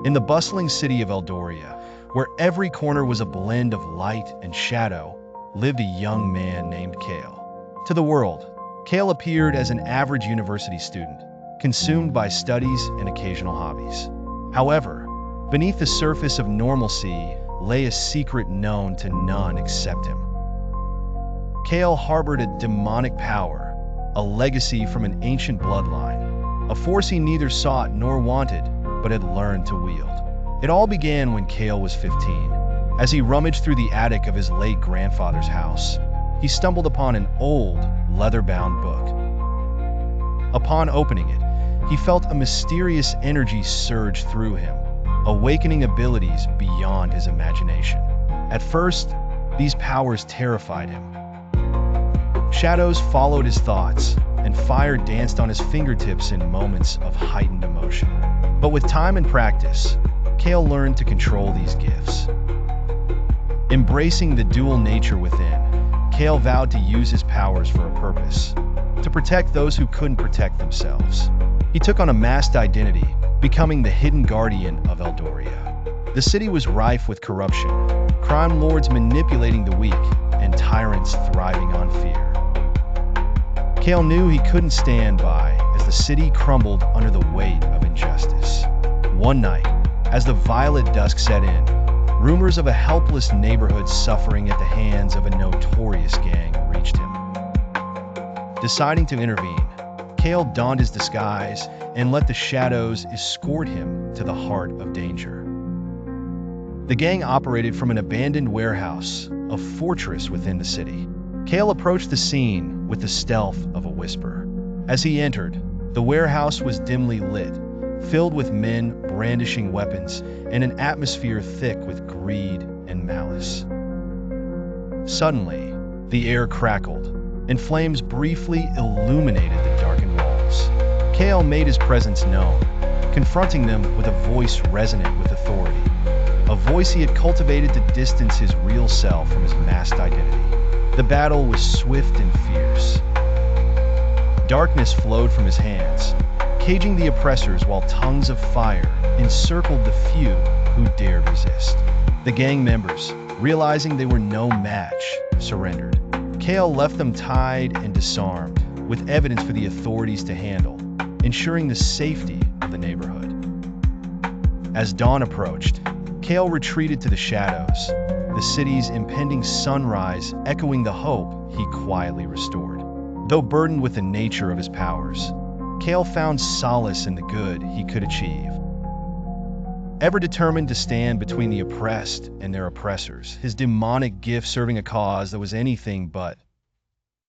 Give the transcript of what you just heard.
In the bustling city of Eldoria, where every corner was a blend of light and shadow, lived a young man named Kale. To the world, Kale appeared as an average university student, consumed by studies and occasional hobbies. However, beneath the surface of normalcy lay a secret known to none except him. Kale harbored a demonic power, a legacy from an ancient bloodline, a force he neither sought nor wanted, but had learned to wield. It all began when Kale was 15. As he rummaged through the attic of his late grandfather's house, he stumbled upon an old, leather-bound book. Upon opening it, he felt a mysterious energy surge through him, awakening abilities beyond his imagination. At first, these powers terrified him. Shadows followed his thoughts, and fire danced on his fingertips in moments of heightened emotion. But with time and practice, Kale learned to control these gifts. Embracing the dual nature within, Kale vowed to use his powers for a purpose, to protect those who couldn't protect themselves. He took on a masked identity, becoming the hidden guardian of Eldoria. The city was rife with corruption, crime lords manipulating the weak, and tyrants thriving on fear. Kale knew he couldn't stand by as the city crumbled under the weight of injustice. One night, as the violet dusk set in, rumors of a helpless neighborhood suffering at the hands of a notorious gang reached him. Deciding to intervene, Kale donned his disguise and let the shadows escort him to the heart of danger. The gang operated from an abandoned warehouse, a fortress within the city. Kale approached the scene with the stealth of a whisper. As he entered, the warehouse was dimly lit, filled with men brandishing weapons and an atmosphere thick with greed and malice. Suddenly, the air crackled, and flames briefly illuminated the darkened walls. Kale made his presence known, confronting them with a voice resonant with authority, a voice he had cultivated to distance his real self from his masked identity. The battle was swift and fierce. Darkness flowed from his hands, caging the oppressors while tongues of fire encircled the few who dared resist. The gang members, realizing they were no match, surrendered. Kale left them tied and disarmed, with evidence for the authorities to handle, ensuring the safety of the neighborhood. As dawn approached, Kale retreated to the shadows, the city's impending sunrise echoing the hope he quietly restored. Though burdened with the nature of his powers, Kale found solace in the good he could achieve. Ever determined to stand between the oppressed and their oppressors, his demonic gift serving a cause that was anything but